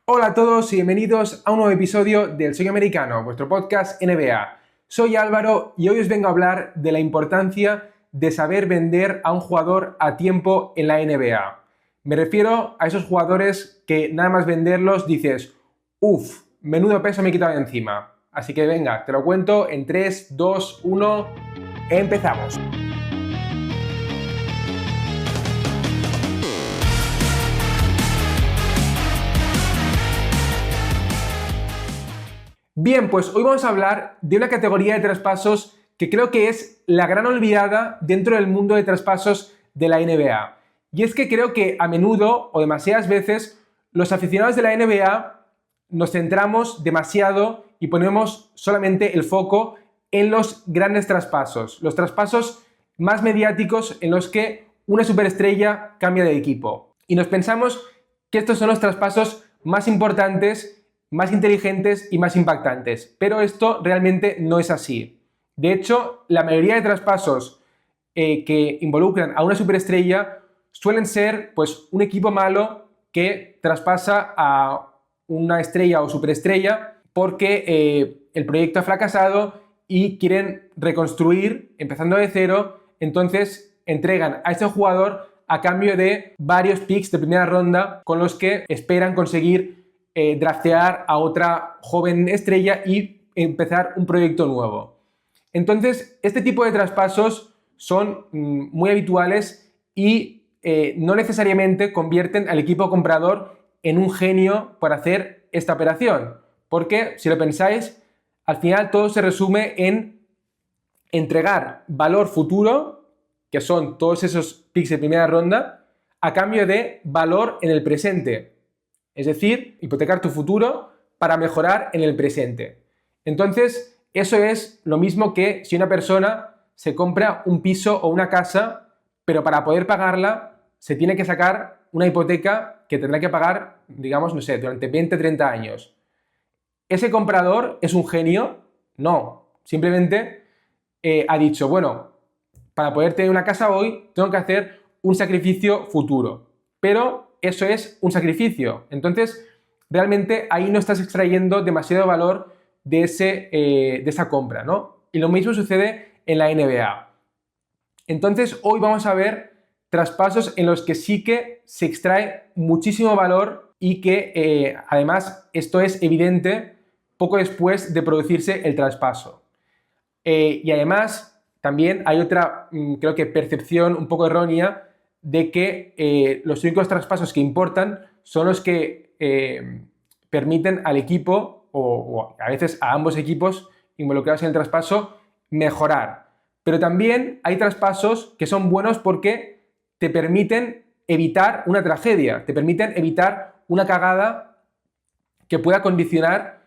Hola a todos y bienvenidos a un nuevo episodio del Soy Americano, vuestro podcast NBA. Soy Álvaro y hoy os vengo a hablar de la importancia de saber vender a un jugador a tiempo en la NBA. Me refiero a esos jugadores que nada más venderlos dices, uff, menudo peso me he quitado de encima. Así que venga, te lo cuento en 3, 2, 1, empezamos. Bien, pues hoy vamos a hablar de una categoría de traspasos que creo que es la gran olvidada dentro del mundo de traspasos de la NBA. Y es que creo que a menudo o demasiadas veces los aficionados de la NBA nos centramos demasiado y ponemos solamente el foco en los grandes traspasos, los traspasos más mediáticos en los que una superestrella cambia de equipo. Y nos pensamos que estos son los traspasos más importantes, más inteligentes y más impactantes, pero esto realmente no es así. De hecho, la mayoría de traspasos que involucran a una superestrella suelen ser pues un equipo malo que traspasa a una estrella o superestrella porque el proyecto ha fracasado y quieren reconstruir empezando de cero, entonces entregan a ese jugador a cambio de varios picks de primera ronda con los que esperan conseguir draftear a otra joven estrella y empezar un proyecto nuevo. Entonces, este tipo de traspasos son muy habituales y no necesariamente convierten al equipo comprador en un genio por hacer esta operación. Porque, si lo pensáis, al final todo se resume en entregar valor futuro, que son todos esos picks de primera ronda, a cambio de valor en el presente. Es decir, hipotecar tu futuro para mejorar en el presente. Entonces, eso es lo mismo que si una persona se compra un piso o una casa, pero para poder pagarla se tiene que sacar una hipoteca que tendrá que pagar, digamos, no sé, durante 20, 30 años. ¿Ese comprador es un genio? No. Simplemente ha dicho, bueno, para poder tener una casa hoy tengo que hacer un sacrificio futuro. Pero eso es un sacrificio. Entonces, realmente ahí no estás extrayendo demasiado valor de esa compra, ¿no? Y lo mismo sucede en la NBA. Entonces, hoy vamos a ver traspasos en los que sí que se extrae muchísimo valor y que, además, esto es evidente poco después de producirse el traspaso. Y además, también hay otra, creo que percepción un poco errónea de que los únicos traspasos que importan son los que permiten al equipo o a veces a ambos equipos involucrados en el traspaso mejorar. Pero también hay traspasos que son buenos porque te permiten evitar una tragedia, te permiten evitar una cagada que pueda condicionar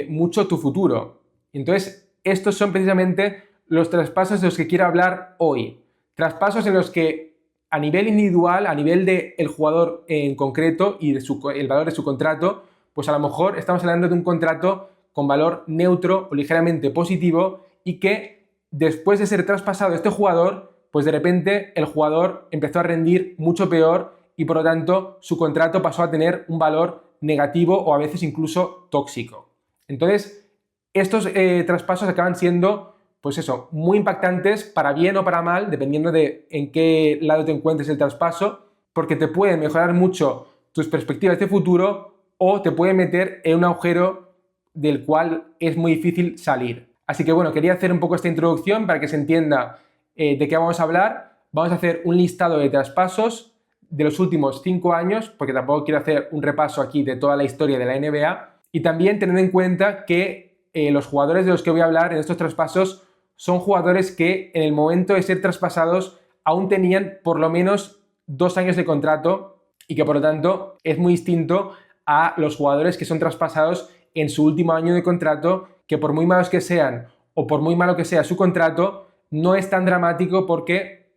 mucho tu futuro. Entonces, estos son precisamente los traspasos de los que quiero hablar hoy. Traspasos en los que a nivel individual, a nivel del jugador en concreto y el valor de su contrato, pues a lo mejor estamos hablando de un contrato con valor neutro o ligeramente positivo y que después de ser traspasado este jugador, pues de repente el jugador empezó a rendir mucho peor y por lo tanto su contrato pasó a tener un valor negativo o a veces incluso tóxico. Entonces, estos traspasos acaban siendo pues eso, muy impactantes para bien o para mal, dependiendo de en qué lado te encuentres el traspaso, porque te pueden mejorar mucho tus perspectivas de futuro o te pueden meter en un agujero del cual es muy difícil salir. Así que bueno, quería hacer un poco esta introducción para que se entienda de qué vamos a hablar. Vamos a hacer un listado de traspasos de los últimos 5 años, porque tampoco quiero hacer un repaso aquí de toda la historia de la NBA, y también teniendo en cuenta que los jugadores de los que voy a hablar en estos traspasos son jugadores que en el momento de ser traspasados aún tenían por lo menos 2 años de contrato y que por lo tanto es muy distinto a los jugadores que son traspasados en su último año de contrato, que por muy malos que sean o por muy malo que sea su contrato, no es tan dramático porque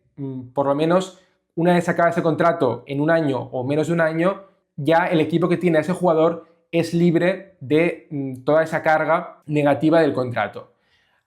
por lo menos una vez acaba ese contrato en un año o menos de un año, ya el equipo que tiene a ese jugador es libre de toda esa carga negativa del contrato.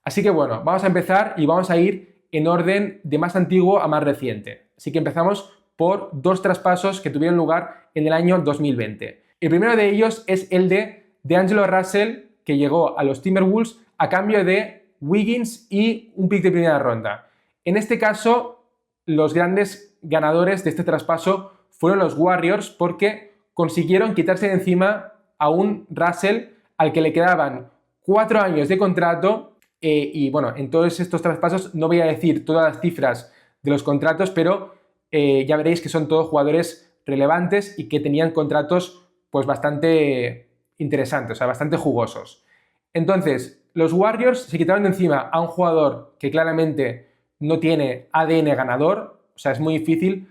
Así que bueno, vamos a empezar y vamos a ir en orden de más antiguo a más reciente. Así que empezamos por 2 traspasos que tuvieron lugar en el año 2020. El primero de ellos es el de D'Angelo Russell, que llegó a los Timberwolves a cambio de Wiggins y un pick de primera ronda. En este caso, los grandes ganadores de este traspaso fueron los Warriors porque consiguieron quitarse de encima a un Russell al que le quedaban 4 años de contrato y bueno, en todos estos traspasos no voy a decir todas las cifras de los contratos, pero ya veréis que son todos jugadores relevantes y que tenían contratos pues bastante interesantes, o sea, bastante jugosos. Entonces, los Warriors se quitaron de encima a un jugador que claramente no tiene ADN ganador, o sea, es muy difícil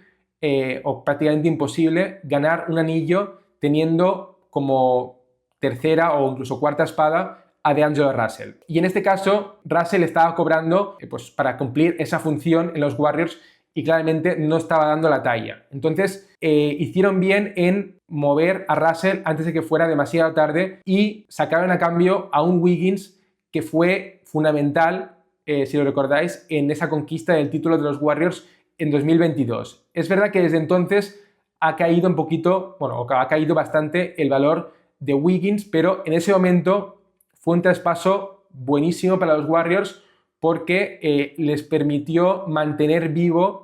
o prácticamente imposible ganar un anillo teniendo como tercera o incluso cuarta espada a D'Angelo Russell. Y en este caso, Russell estaba cobrando pues, para cumplir esa función en los Warriors y claramente no estaba dando la talla. Entonces, hicieron bien en mover a Russell antes de que fuera demasiado tarde y sacaron a cambio a un Wiggins que fue fundamental, si lo recordáis, en esa conquista del título de los Warriors en 2022. Es verdad que desde entonces ha caído un poquito, bueno, ha caído bastante el valor de Wiggins, pero en ese momento fue un traspaso buenísimo para los Warriors porque les permitió mantener vivo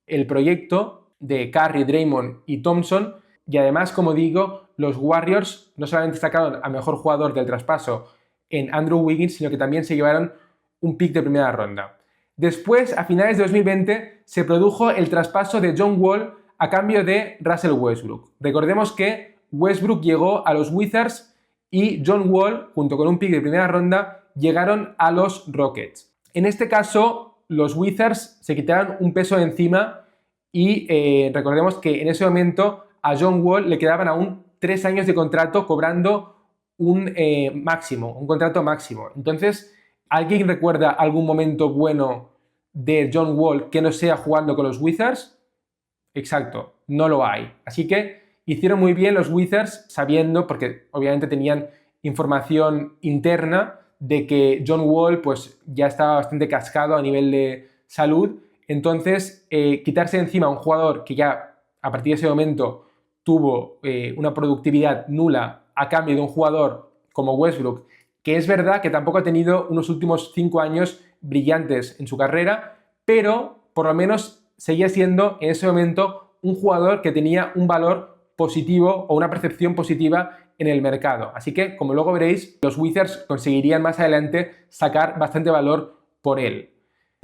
el proyecto de Curry, Draymond y Thompson y además, como digo, los Warriors no solamente sacaron a mejor jugador del traspaso en Andrew Wiggins, sino que también se llevaron un pick de primera ronda. Después, a finales de 2020, se produjo el traspaso de John Wall a cambio de Russell Westbrook. Recordemos que Westbrook llegó a los Wizards y John Wall, junto con un pick de primera ronda, llegaron a los Rockets. En este caso, los Wizards se quitaron un peso de encima y recordemos que en ese momento a John Wall le quedaban aún 3 años de contrato cobrando un contrato máximo. Entonces, ¿alguien recuerda algún momento bueno de John Wall que no sea jugando con los Wizards? Exacto, no lo hay. Así que hicieron muy bien los Wizards sabiendo, porque obviamente tenían información interna de que John Wall pues ya estaba bastante cascado a nivel de salud. Entonces, quitarse de encima a un jugador que ya a partir de ese momento tuvo una productividad nula a cambio de un jugador como Westbrook, que es verdad que tampoco ha tenido unos últimos 5 años brillantes en su carrera, pero por lo menos seguía siendo en ese momento un jugador que tenía un valor positivo o una percepción positiva en el mercado. Así que, como luego veréis, los Wizards conseguirían más adelante sacar bastante valor por él.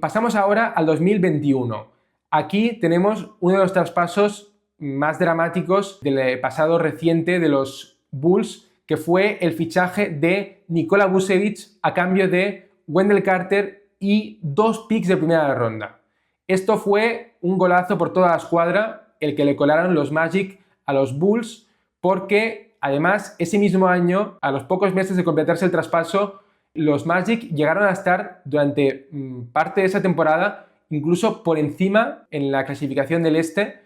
Pasamos ahora al 2021. Aquí tenemos uno de los traspasos más dramáticos del pasado reciente de los Bulls, que fue el fichaje de Nikola Vucevic a cambio de Wendell Carter y 2 picks de primera ronda. Esto fue un golazo por toda la escuadra, el que le colaron los Magic a los Bulls, porque además ese mismo año, a los pocos meses de completarse el traspaso, los Magic llegaron a estar durante parte de esa temporada incluso por encima en la clasificación del este,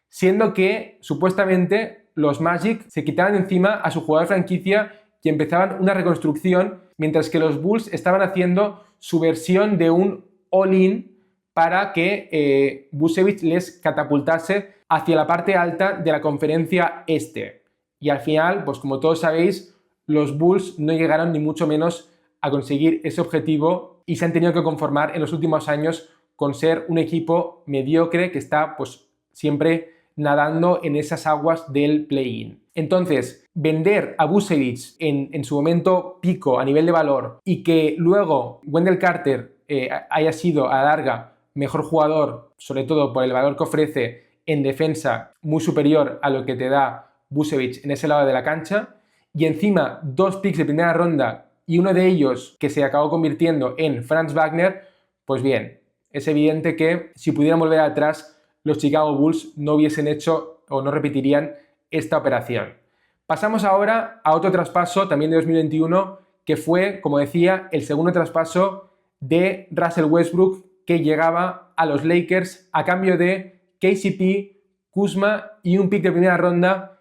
siendo que supuestamente los Magic se quitaban encima a su jugador franquicia y empezaban una reconstrucción, mientras que los Bulls estaban haciendo su versión de un all-in para que Vucevic les catapultase hacia la parte alta de la conferencia este. Y al final, pues como todos sabéis, los Bulls no llegaron ni mucho menos a conseguir ese objetivo y se han tenido que conformar en los últimos años con ser un equipo mediocre que está pues siempre nadando en esas aguas del play-in. Entonces, vender a Vucevic en su momento pico a nivel de valor y que luego Wendell Carter haya sido a la larga mejor jugador, sobre todo por el valor que ofrece en defensa muy superior a lo que te da Vucevic en ese lado de la cancha, y encima 2 picks de primera ronda y uno de ellos que se acabó convirtiendo en Franz Wagner, pues bien, es evidente que si pudieran volver atrás, los Chicago Bulls no hubiesen hecho o no repetirían esta operación. Pasamos ahora a otro traspaso también de 2021 que fue, como decía, el segundo traspaso de Russell Westbrook que llegaba a los Lakers a cambio de KCP, Kuzma y un pick de primera ronda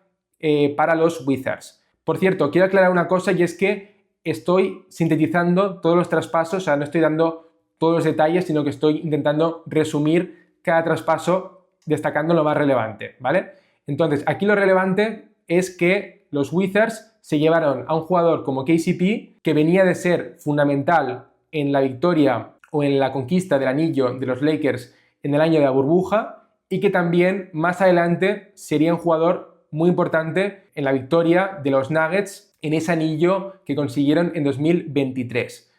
para los Wizards. Por cierto, quiero aclarar una cosa y es que estoy sintetizando todos los traspasos, o sea, no estoy dando todos los detalles, sino que estoy intentando resumir cada traspaso destacando lo más relevante, ¿vale? Entonces, aquí lo relevante es que los Wizards se llevaron a un jugador como KCP, que venía de ser fundamental en la victoria o en la conquista del anillo de los Lakers en el año de la burbuja, y que también más adelante sería un jugador muy importante en la victoria de los Nuggets en ese anillo que consiguieron en 2023.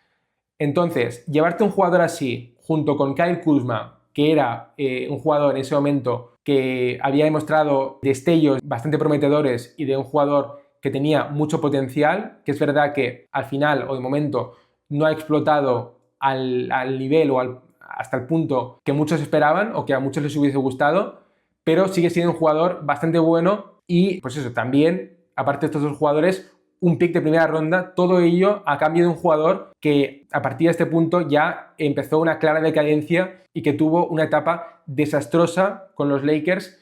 Entonces, llevarte un jugador así, junto con Kyle Kuzma, que era un jugador en ese momento que había demostrado destellos bastante prometedores y de un jugador que tenía mucho potencial, que es verdad que al final o de momento no ha explotado al nivel o hasta el punto que muchos esperaban o que a muchos les hubiese gustado, pero sigue siendo un jugador bastante bueno y pues eso, también, aparte de estos dos jugadores, un pick de primera ronda, todo ello a cambio de un jugador que a partir de este punto ya empezó una clara decadencia y que tuvo una etapa desastrosa con los Lakers.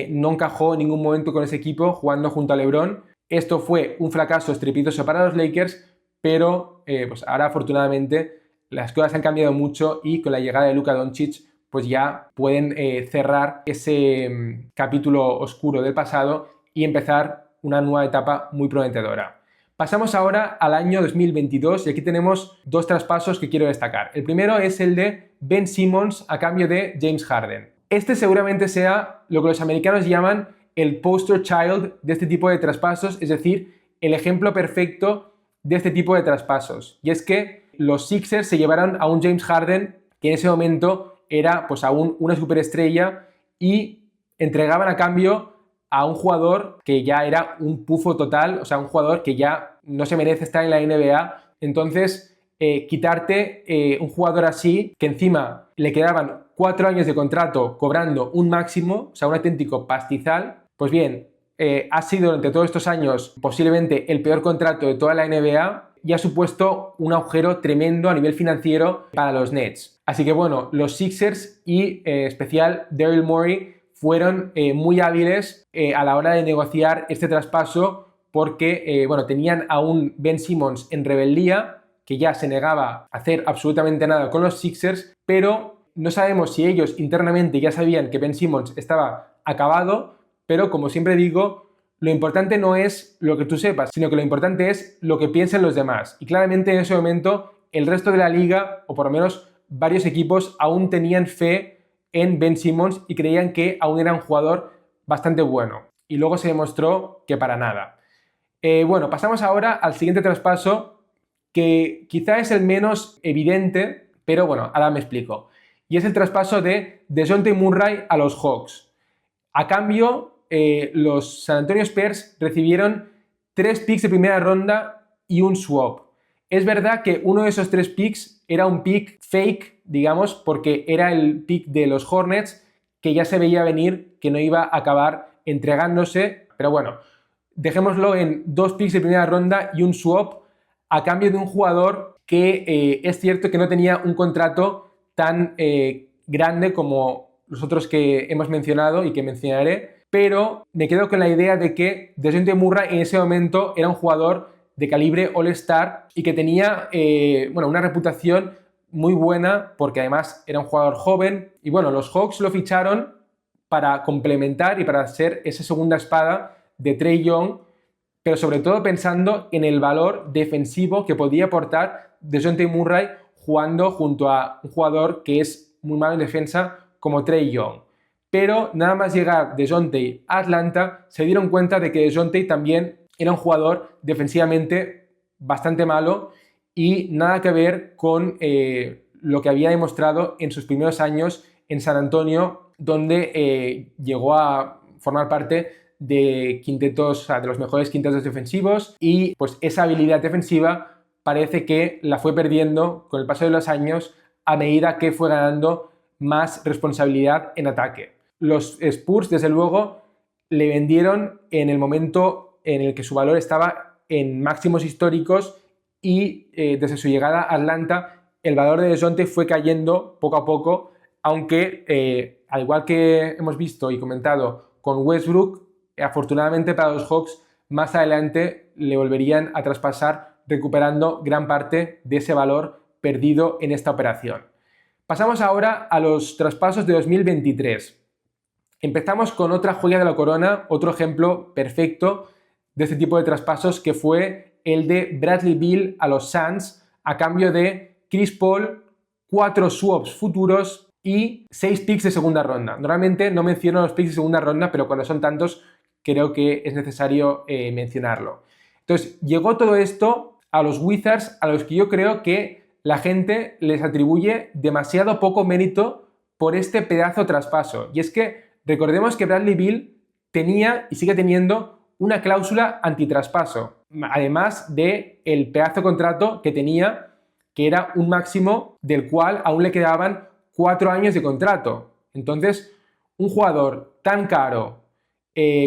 No encajó en ningún momento con ese equipo jugando junto a LeBron. Esto fue un fracaso estrepitoso para los Lakers, pero pues ahora afortunadamente las cosas han cambiado mucho y con la llegada de Luka Doncic pues ya pueden cerrar ese capítulo oscuro del pasado y empezar una nueva etapa muy prometedora. Pasamos ahora al año 2022 y aquí tenemos dos traspasos que quiero destacar. El primero es el de Ben Simmons a cambio de James Harden. Este seguramente sea lo que los americanos llaman el poster child de este tipo de traspasos, es decir, el ejemplo perfecto de este tipo de traspasos. Y es que los Sixers se llevaron a un James Harden que en ese momento era pues aún una superestrella y entregaban a cambio a un jugador que ya era un pufo total, o sea, un jugador que ya no se merece estar en la NBA. Entonces, quitarte un jugador así, que encima le quedaban 4 años de contrato cobrando un máximo, o sea, un auténtico pastizal, pues bien, ha sido durante todos estos años posiblemente el peor contrato de toda la NBA y ha supuesto un agujero tremendo a nivel financiero para los Nets. Así que bueno, los Sixers y especial Daryl Morey fueron muy hábiles a la hora de negociar este traspaso porque bueno, tenían a un Ben Simmons en rebeldía que ya se negaba a hacer absolutamente nada con los Sixers, pero no sabemos si ellos internamente ya sabían que Ben Simmons estaba acabado, pero como siempre digo, lo importante no es lo que tú sepas, sino que lo importante es lo que piensen los demás. Y claramente en ese momento el resto de la liga, o por lo menos varios equipos, aún tenían fe en Ben Simmons y creían que aún era un jugador bastante bueno. Y luego se demostró que para nada. Bueno, pasamos ahora al siguiente traspaso, que quizá es el menos evidente, pero bueno, ahora me explico. Y es el traspaso de DeJounte Murray a los Hawks. A cambio, los San Antonio Spurs recibieron 3 picks de primera ronda y un swap. Es verdad que uno de esos 3 picks era un pick fake, digamos, porque era el pick de los Hornets, que ya se veía venir que no iba a acabar entregándose, pero bueno, dejémoslo en 2 picks de primera ronda y un swap a cambio de un jugador que es cierto que no tenía un contrato tan grande como los otros que hemos mencionado y que mencionaré, pero me quedo con la idea de que DeJounte Murray en ese momento era un jugador de calibre All-Star y que tenía bueno, una reputación muy buena porque además era un jugador joven y bueno, los Hawks lo ficharon para complementar y para ser esa segunda espada de Trae Young, pero sobre todo pensando en el valor defensivo que podía aportar DeJounte Murray jugando junto a un jugador que es muy malo en defensa como Trae Young. Pero nada más llegar DeJounte a Atlanta se dieron cuenta de que DeJounte también era un jugador defensivamente bastante malo y nada que ver con lo que había demostrado en sus primeros años en San Antonio, donde llegó a formar parte de quintetos, o sea, de los mejores quintetos defensivos y pues esa habilidad defensiva parece que la fue perdiendo con el paso de los años a medida que fue ganando más responsabilidad en ataque. Los Spurs, desde luego, le vendieron en el momento en el que su valor estaba en máximos históricos y desde su llegada a Atlanta el valor de DeJounte fue cayendo poco a poco, aunque al igual que hemos visto y comentado con Westbrook, afortunadamente para los Hawks más adelante le volverían a traspasar recuperando gran parte de ese valor perdido en esta operación. Pasamos ahora a los traspasos de 2023. Empezamos con otra joya de la corona, otro ejemplo perfecto de este tipo de traspasos, que fue el de Bradley Beal a los Suns a cambio de Chris Paul, 4 swaps futuros y 6 picks de segunda ronda. Normalmente no menciono los picks de segunda ronda, pero cuando son tantos creo que es necesario mencionarlo. Entonces, llegó todo esto a los Wizards, a los que yo creo que la gente les atribuye demasiado poco mérito por este pedazo de traspaso. Y es que recordemos que Bradley Beal tenía y sigue teniendo una cláusula antitraspaso, además de el pedazo de contrato que tenía, que era un máximo del cual aún le quedaban 4 años de contrato. Entonces, un jugador tan caro,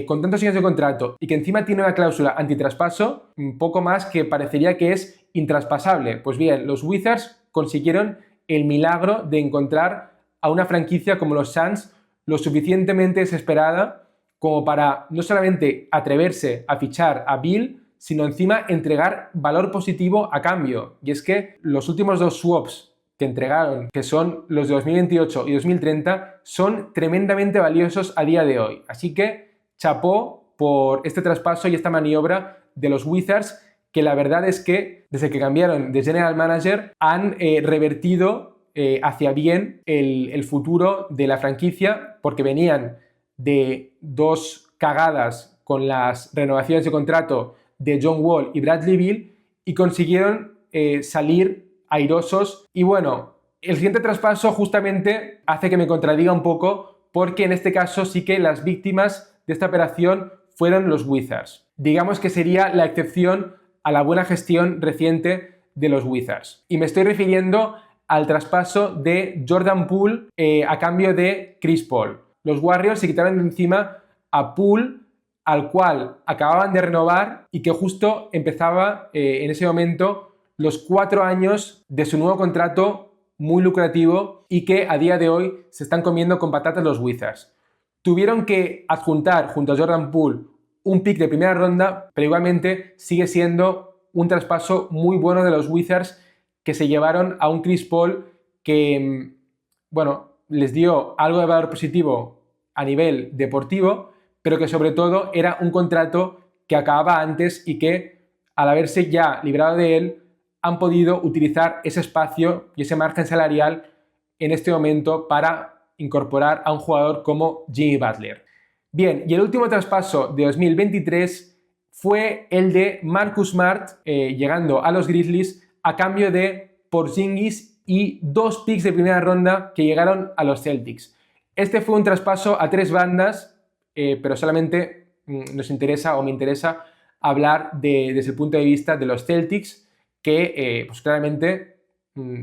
con tantos años de contrato y que encima tiene una cláusula antitraspaso, un poco más que parecería que es intraspasable. Pues bien, los Wizards consiguieron el milagro de encontrar a una franquicia como los Suns lo suficientemente desesperada como para no solamente atreverse a fichar a Beal, sino encima entregar valor positivo a cambio. Y es que los últimos 2 swaps que entregaron, que son los de 2028 y 2030, son tremendamente valiosos a día de hoy. Así que chapó por este traspaso y esta maniobra de los Wizards, que la verdad es que desde que cambiaron de general manager han revertido hacia bien el futuro de la franquicia, porque venían de 2 cagadas con las renovaciones de contrato de John Wall y Bradley Beal y consiguieron salir airosos. Y bueno, el siguiente traspaso justamente hace que me contradiga un poco, porque en este caso sí que las víctimas de esta operación fueron los Wizards. Digamos que sería la excepción a la buena gestión reciente de los Wizards. Y me estoy refiriendo al traspaso de Jordan Poole a cambio de Chris Paul. Los Warriors se quitaron de encima a Poole, al cual acababan de renovar y que justo empezaba en ese momento los 4 años de su nuevo contrato muy lucrativo y que a día de hoy se están comiendo con patatas los Wizards. Tuvieron que adjuntar junto a Jordan Poole un pick de primera ronda, pero igualmente sigue siendo un traspaso muy bueno de los Wizards, que se llevaron a un Chris Paul que, bueno, les dio algo de valor positivo a nivel deportivo, pero que sobre todo era un contrato que acababa antes y que, al haberse ya librado de él, han podido utilizar ese espacio y ese margen salarial en este momento para incorporar a un jugador como Jimmy Butler. Bien, y el último traspaso de 2023 fue el de Marcus Smart, llegando a los Grizzlies a cambio de Porzingis y 2 picks de primera ronda que llegaron a los Celtics. Este fue un traspaso a 3 bandas, pero solamente nos interesa o me interesa hablar desde el punto de vista de los Celtics, que pues claramente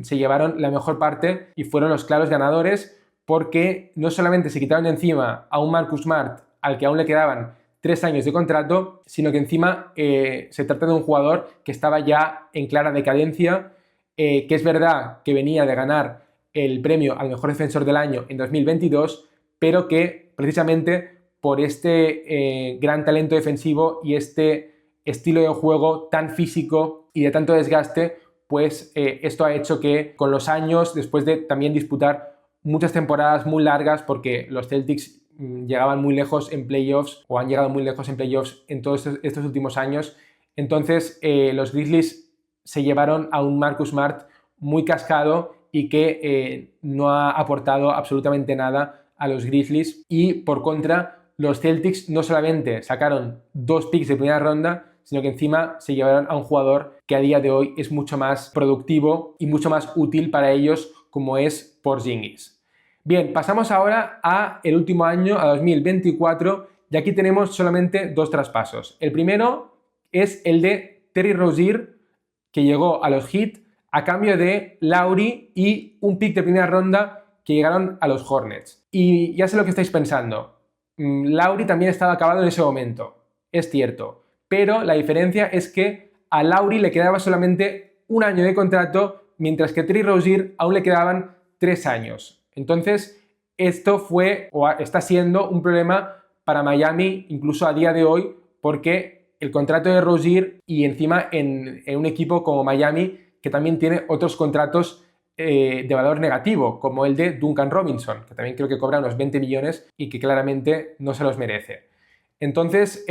se llevaron la mejor parte y fueron los claros ganadores, porque no solamente se quitaron de encima a un Marcus Smart al que aún le quedaban 3 años de contrato, sino que encima se trata de un jugador que estaba ya en clara decadencia, que es verdad que venía de ganar el premio al mejor defensor del año en 2022, pero que precisamente por este gran talento defensivo y este estilo de juego tan físico y de tanto desgaste, pues esto ha hecho que con los años, después de también disputar muchas temporadas muy largas, porque los Celtics llegaban muy lejos en playoffs o han llegado muy lejos en playoffs en todos estos últimos años, entonces los Grizzlies se llevaron a un Marcus Smart muy cascado y que no ha aportado absolutamente nada a los Grizzlies. Y por contra, los Celtics no solamente sacaron 2 picks de primera ronda, sino que encima se llevaron a un jugador que a día de hoy es mucho más productivo y mucho más útil para ellos, como es Porzingis. Bien, pasamos ahora a el último año, a 2024, y aquí tenemos solamente 2 traspasos. El primero es el de Terry Rozier, que llegó a los Heat a cambio de Lowry y un pick de primera ronda que llegaron a los Hornets. Y ya sé lo que estáis pensando. Lowry también estaba acabado en ese momento, es cierto, pero la diferencia es que a Lowry le quedaba solamente 1 año de contrato, mientras que a Terry Rozier aún le quedaban 3 años. Entonces, esto fue o está siendo un problema para Miami incluso a día de hoy, porque el contrato de Rozier y encima en un equipo como Miami, que también tiene otros contratos de valor negativo, como el de Duncan Robinson, que también creo que cobra unos 20 millones y que claramente no se los merece. Entonces,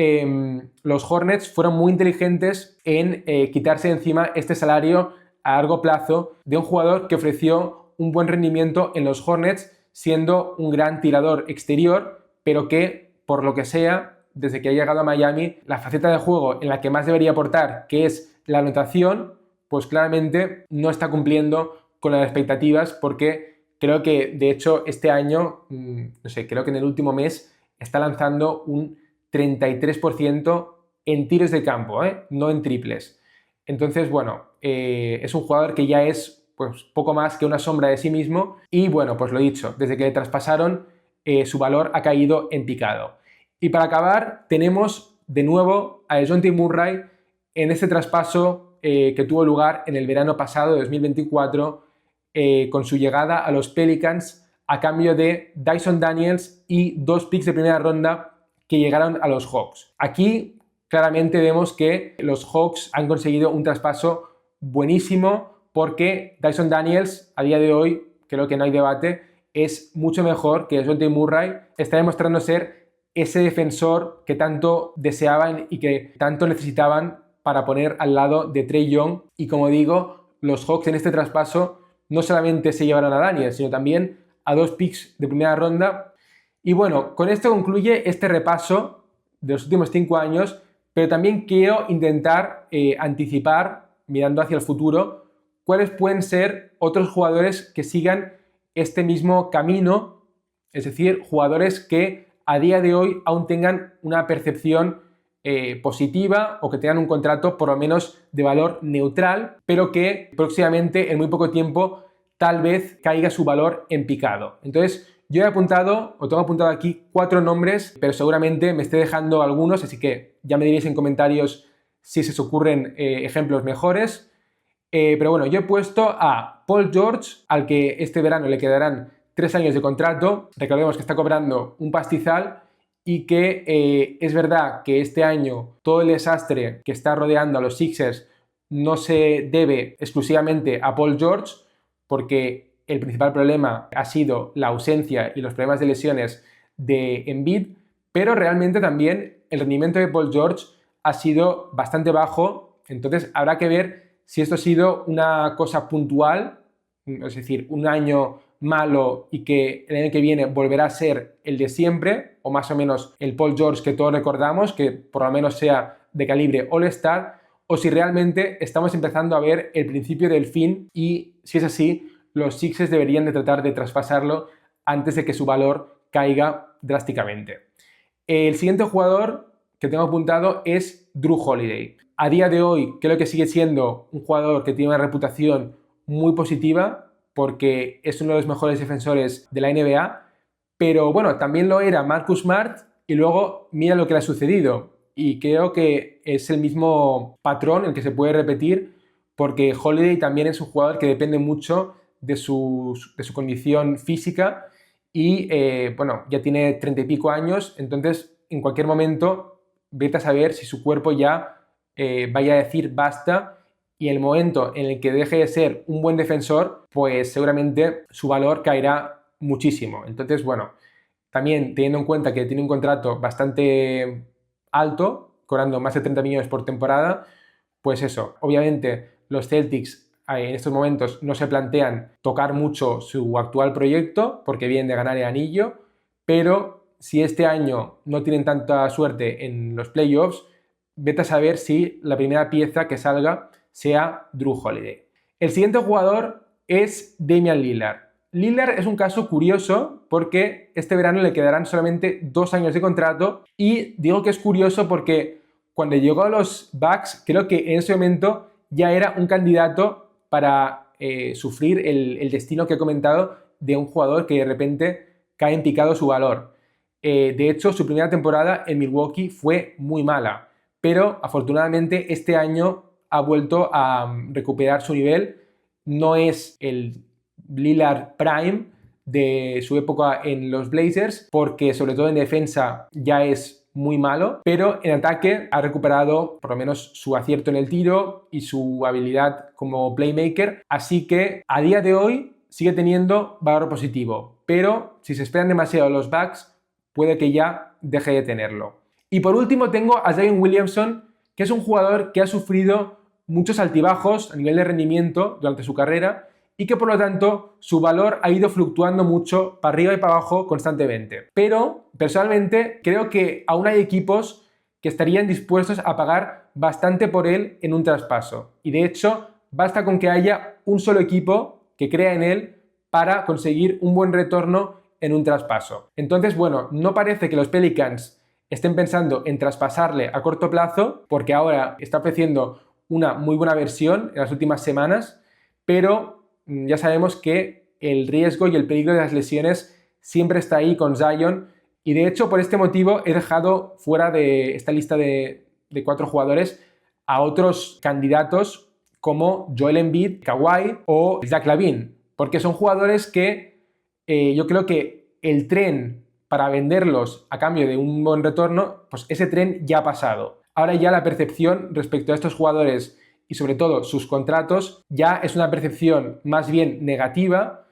los Hornets fueron muy inteligentes en quitarse de encima este salario a largo plazo de un jugador que ofreció un buen rendimiento en los Hornets, siendo un gran tirador exterior, pero que, por lo que sea, desde que ha llegado a Miami, la faceta de juego en la que más debería aportar, que es la anotación, pues claramente no está cumpliendo con las expectativas, porque creo que, de hecho, este año, no sé, creo que en el último mes está lanzando un 33% en tiros de campo, no en triples. Entonces, bueno, es un jugador que ya es pues, poco más que una sombra de sí mismo y, bueno, pues lo dicho, desde que le traspasaron, su valor ha caído en picado. Y para acabar, tenemos de nuevo a DeJounte Murray en este traspaso que tuvo lugar en el verano pasado de 2024 con su llegada a los Pelicans a cambio de Dyson Daniels y 2 picks de primera ronda que llegaron a los Hawks. Aquí claramente vemos que los Hawks han conseguido un traspaso buenísimo porque Dyson Daniels a día de hoy, creo que no hay debate, es mucho mejor que DeJounte Murray. Está demostrando ser ese defensor que tanto deseaban y que tanto necesitaban para poner al lado de Trae Young. Y como digo, los Hawks en este traspaso no solamente se llevaron a Daniels, sino también a 2 picks de primera ronda. Y bueno, con esto concluye este repaso de los últimos 5 años, pero también quiero intentar anticipar, mirando hacia el futuro, cuáles pueden ser otros jugadores que sigan este mismo camino, es decir, jugadores que a día de hoy aún tengan una percepción positiva o que tengan un contrato por lo menos de valor neutral, pero que próximamente, en muy poco tiempo, tal vez caiga su valor en picado. Entonces, yo tengo apuntado aquí 4 nombres, pero seguramente me esté dejando algunos, así que ya me diréis en comentarios si se os ocurren ejemplos mejores. Pero bueno, yo he puesto a Paul George, al que este verano le quedarán 3 años de contrato. Recordemos que está cobrando un pastizal y que es verdad que este año todo el desastre que está rodeando a los Sixers no se debe exclusivamente a Paul George, porque el principal problema ha sido la ausencia y los problemas de lesiones de Embiid, pero realmente también el rendimiento de Paul George ha sido bastante bajo. Entonces habrá que ver si esto ha sido una cosa puntual, es decir, un año malo y que el año que viene volverá a ser el de siempre, o más o menos el Paul George que todos recordamos, que por lo menos sea de calibre All-Star, o si realmente estamos empezando a ver el principio del fin y, si es así, los Sixers deberían de tratar de traspasarlo antes de que su valor caiga drásticamente. El siguiente jugador que tengo apuntado es Jrue Holiday. A día de hoy creo que sigue siendo un jugador que tiene una reputación muy positiva porque es uno de los mejores defensores de la NBA, pero bueno, también lo era Marcus Smart y luego mira lo que le ha sucedido y creo que es el mismo patrón el que se puede repetir porque Holiday también es un jugador que depende mucho de su condición física y bueno, ya tiene 30 y pico años, entonces en cualquier momento vete a saber si su cuerpo ya vaya a decir basta y el momento en el que deje de ser un buen defensor, pues seguramente su valor caerá muchísimo. Entonces, bueno, también teniendo en cuenta que tiene un contrato bastante alto, cobrando más de 30 millones por temporada, pues eso, obviamente los Celtics en estos momentos no se plantean tocar mucho su actual proyecto porque vienen de ganar el anillo, pero si este año no tienen tanta suerte en los playoffs, vete a saber si la primera pieza que salga sea Jrue Holiday. El siguiente jugador es Damian Lillard. Lillard es un caso curioso porque este verano le quedarán solamente 2 años de contrato y digo que es curioso porque cuando llegó a los Bucks creo que en ese momento ya era un candidato para sufrir el destino que he comentado de un jugador que de repente cae en picado su valor. De hecho, su primera temporada en Milwaukee fue muy mala, pero afortunadamente este año ha vuelto a recuperar su nivel. No es el Lillard Prime de su época en los Blazers, porque sobre todo en defensa ya es muy malo, pero en ataque ha recuperado por lo menos su acierto en el tiro y su habilidad como playmaker, así que a día de hoy sigue teniendo valor positivo, pero si se esperan demasiado los Bucks puede que ya deje de tenerlo. Y por último tengo a Zion Williamson, que es un jugador que ha sufrido muchos altibajos a nivel de rendimiento durante su carrera y que por lo tanto su valor ha ido fluctuando mucho para arriba y para abajo constantemente. Pero personalmente creo que aún hay equipos que estarían dispuestos a pagar bastante por él en un traspaso. Y de hecho basta con que haya un solo equipo que crea en él para conseguir un buen retorno en un traspaso. Entonces, bueno, no parece que los Pelicans estén pensando en traspasarle a corto plazo, porque ahora está ofreciendo una muy buena versión en las últimas semanas, pero ya sabemos que el riesgo y el peligro de las lesiones siempre está ahí con Zion, y de hecho por este motivo he dejado fuera de esta lista de 4 jugadores a otros candidatos como Joel Embiid, Kawhi o Zach LaVine, porque son jugadores que yo creo que el tren para venderlos a cambio de un buen retorno, pues ese tren ya ha pasado. Ahora ya la percepción respecto a estos jugadores y sobre todo sus contratos ya es una percepción más bien negativa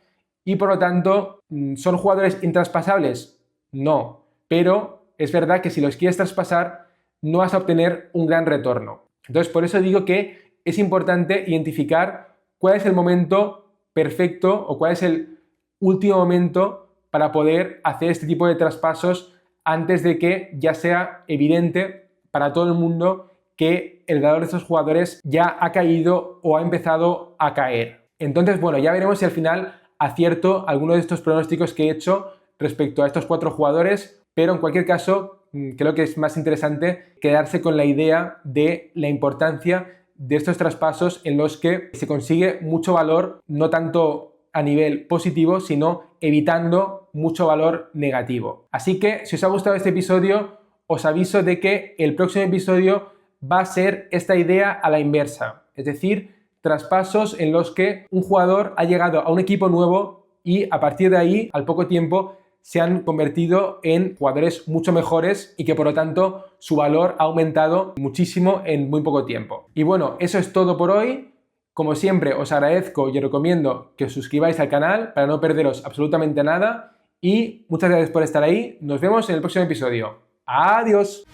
y por lo tanto, ¿son jugadores intraspasables? No, pero es verdad que si los quieres traspasar no vas a obtener un gran retorno. Entonces por eso digo que es importante identificar cuál es el momento perfecto o cuál es el último momento para poder hacer este tipo de traspasos antes de que ya sea evidente para todo el mundo que el valor de estos jugadores ya ha caído o ha empezado a caer. Entonces, bueno, ya veremos si al final acierto alguno de estos pronósticos que he hecho respecto a estos 4 jugadores, pero en cualquier caso creo que es más interesante quedarse con la idea de la importancia de estos traspasos en los que se consigue mucho valor, no tanto a nivel positivo, sino evitando mucho valor negativo. Así que si os ha gustado este episodio, os aviso de que el próximo episodio va a ser esta idea a la inversa, es decir, traspasos en los que un jugador ha llegado a un equipo nuevo y a partir de ahí, al poco tiempo, se han convertido en jugadores mucho mejores y que por lo tanto su valor ha aumentado muchísimo en muy poco tiempo. Y bueno, eso es todo por hoy. Como siempre, os agradezco y os recomiendo que os suscribáis al canal para no perderos absolutamente nada y muchas gracias por estar ahí. Nos vemos en el próximo episodio. ¡Adiós!